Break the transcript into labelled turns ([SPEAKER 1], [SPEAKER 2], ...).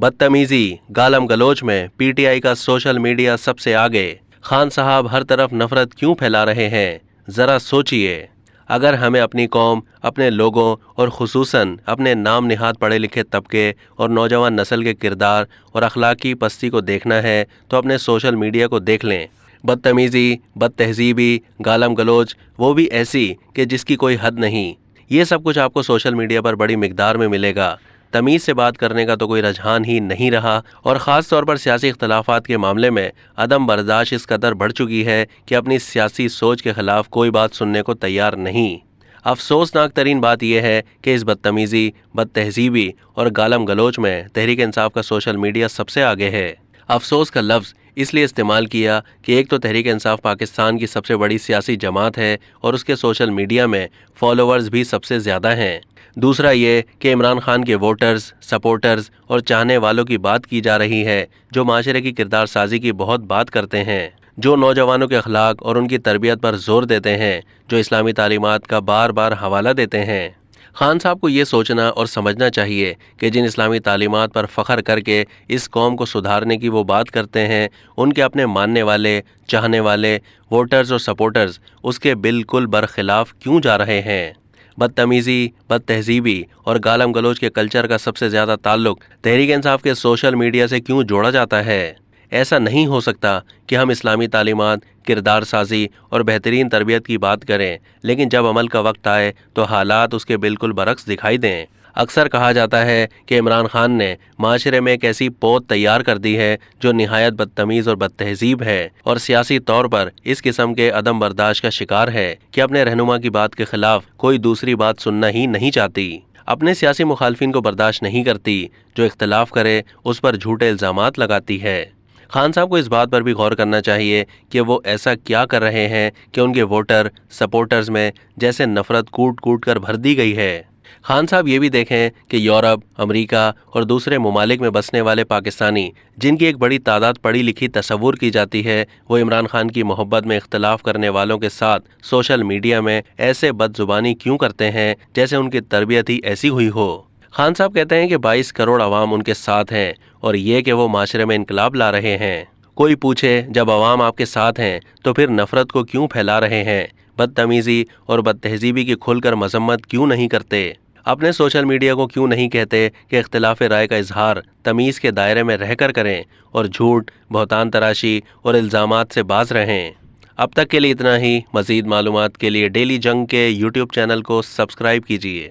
[SPEAKER 1] बदतमीजी, गालम गलोच में पीटीआई का सोशल मीडिया सबसे आगे। खान साहब हर तरफ नफरत क्यों फैला रहे हैं, जरा सोचिए। अगर हमें अपनी कौम, अपने लोगों और खुसूसन अपने नाम निहाद पढ़े लिखे तबके और नौजवान नस्ल के किरदार और अखलाकी पस्ती को देखना है तो अपने सोशल मीडिया को देख लें। बदतमीजी, बदतहजीबी, गालम गलोच, वो भी ऐसी कि जिसकी कोई हद नहीं। ये सब कुछ आपको सोशल मीडिया पर बड़ी मिकदार में मिलेगा। तमीज़ से बात करने का तो कोई रुझान ही नहीं रहा और ख़ास तौर पर सियासी इख्तलाफात के मामले में अदम बर्दाश्त इस कदर बढ़ चुकी है कि अपनी सियासी सोच के ख़िलाफ़ कोई बात सुनने को तैयार नहीं। अफसोसनाक तरीन बात यह है कि इस बदतमीज़ी, बदतहजीबी और गालम गलोच में तहरीक इंसाफ का सोशल मीडिया सबसे आगे है। अफसोस का लफ्ज़ इसलिए इस्तेमाल किया कि एक तो तहरीक इंसाफ पाकिस्तान की सबसे बड़ी सियासी जमात है और उसके सोशल मीडिया में फॉलोअर्स भी सबसे ज़्यादा हैं। दूसरा ये कि इमरान खान के वोटर्स, सपोर्टर्स और चाहने वालों की बात की जा रही है जो माशरे की किरदार साजी की बहुत बात करते हैं, जो नौजवानों के अखलाक और उनकी तरबियत पर जोर देते हैं, जो इस्लामी तालीमात का बार बार हवाला देते हैं। खान साहब को ये सोचना और समझना चाहिए कि जिन इस्लामी तालीमात पर फ़ख्र करके इस कौम को सुधारने की वो बात करते हैं, उनके अपने मानने वाले, चाहने वाले वोटर्स और सपोर्टर्स उसके बिल्कुल बरखिलाफ़ क्यों जा रहे हैं। बदतमीज़ी, बदतहजीबी और गालम गलोच के कल्चर का सबसे ज़्यादा ताल्लुक तहरीक इंसाफ के सोशल मीडिया से क्यों जोड़ा जाता है। ऐसा नहीं हो सकता कि हम इस्लामी तालीमात, किरदार साजी और बेहतरीन तरबियत की बात करें, लेकिन जब अमल का वक्त आए तो हालात उसके बिल्कुल बरक्स दिखाई दें। अक्सर कहा जाता है कि इमरान खान ने माशरे में एक ऐसी पौध तैयार कर दी है जो निहायत बदतमीज़ और बदतहजीब है और सियासी तौर पर इस किस्म के अदम बर्दाश्त का शिकार है कि अपने रहनुमा की बात के खिलाफ कोई दूसरी बात सुनना ही नहीं चाहती। अपने सियासी मुखालफिन को बर्दाश्त नहीं करती, जो इख्तलाफ करे उस पर झूठे इल्ज़ामात लगाती है। खान साहब को इस बात पर भी गौर करना चाहिए कि वो ऐसा क्या कर रहे हैं कि उनके वोटर, सपोर्टर्स में जैसे नफरत कूट कूट कर भर दी गई है। खान साहब ये भी देखें कि यूरोप, अमेरिका और दूसरे ममालिक में बसने वाले पाकिस्तानी, जिनकी एक बड़ी तादाद पढ़ी लिखी तस्वुर की जाती है, वो इमरान खान की मोहब्बत में इख्तलाफ करने वालों के साथ सोशल मीडिया में ऐसे बदजुबानी क्यों करते हैं जैसे उनकी तरबियत ही ऐसी हुई हो। खान साहब कहते हैं कि 22 करोड़ अवाम उनके साथ हैं और ये कि वो माशरे में इनकलाब ला रहे हैं। कोई पूछे जब अवाम आपके साथ हैं तो फिर नफरत को क्यों फैला रहे हैं, बदतमीज़ी और बदतहजीबी की खुलकर मजम्मत क्यों नहीं करते, अपने सोशल मीडिया को क्यों नहीं कहते कि इख्तिलाफ राय का इजहार तमीज़ के दायरे में रहकर करें और झूठ, बहतान तराशी और इल्ज़ामात से बाज रहें। अब तक के लिए इतना ही। मज़ीद मालूमात के लिए डेली जंग के यूट्यूब चैनल को सब्सक्राइब कीजिए।